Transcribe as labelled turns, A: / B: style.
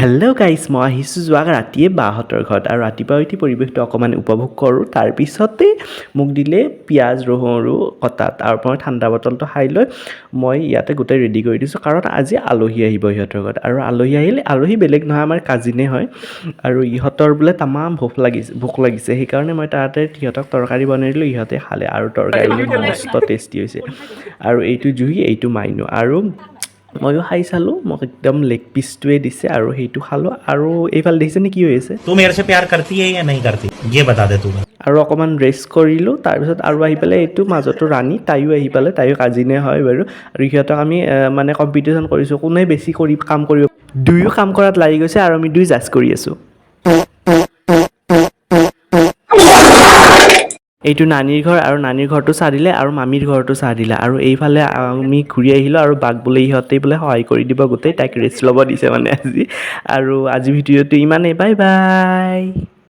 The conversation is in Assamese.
A: হেল্ল' গাইজ, মই আহিছোঁ যোৱা ৰাতিয়ে বাহঁতৰ ঘৰত আৰু ৰাতিপুৱা উঠি পৰিৱেশটো অকণমান উপভোগ কৰোঁ। তাৰপিছতে মোক দিলে পিঁয়াজ ৰহুৰু কটা, তাৰ পৰা ঠাণ্ডা বটলটো খাই লৈ মই ইয়াতে গোটেই ৰেডি কৰি দিছোঁ, কাৰণ আজি আলহী আহিব সিহঁতৰ ঘৰত। আৰু আলহী আহিলে, আলহী বেলেগ নহয়, আমাৰ কাজিনে হয়। আৰু ইহঁতৰ বোলে তামাম ভোক লাগিছে, সেইকাৰণে মই তাতে সিহঁতক তৰকাৰী বনাই দিলোঁ, ইহঁতে খালে আৰু তৰকাৰী মস্ত টেষ্টি হৈছে। আৰু এইটো জুহি, এইটো মাইনু, আৰু ময়ো খাই চালোঁ, মোক একদম লেগ পিচটোৱে দিছে আৰু সেইটো খালোঁ। আৰু এইফালে দেখিছেনে কি হৈ আছে?
B: तू मेरे से प्यार करती है या नहीं करती ये बता दे तू।
A: আৰু অকণমান ৰেষ্ট কৰিলোঁ, তাৰপিছত আৰু আহি পেলাই এইটো মাজতো ৰাণী, তাইও আহি পেলাই, তাইও কাজিনে হয় বাৰু। আৰু সিহঁতক আমি মানে কম্পিটিশ্যন কৰিছোঁ, কোনে বেছি কাম কৰিব। দুয়ো কাম কৰাত লাগি গৈছে আৰু আমি দুয়ো জাজ কৰি আছোঁ। এইটো নানীৰ ঘৰ, আৰু নানীৰ ঘৰটো চাহ দিলে আৰু মামীৰ ঘৰটো চাহ দিলে। আৰু এইফালে আমি ঘূৰি আহিলোঁ আৰু বাক বোলে ইহঁতেই বোলে সহায় কৰি দিব গোটেই, তাইক ৰেষ্ট ল'ব দিছে মানে আজি। আৰু আজি ভিডিঅ'টো ইমানেই, বাই বাই।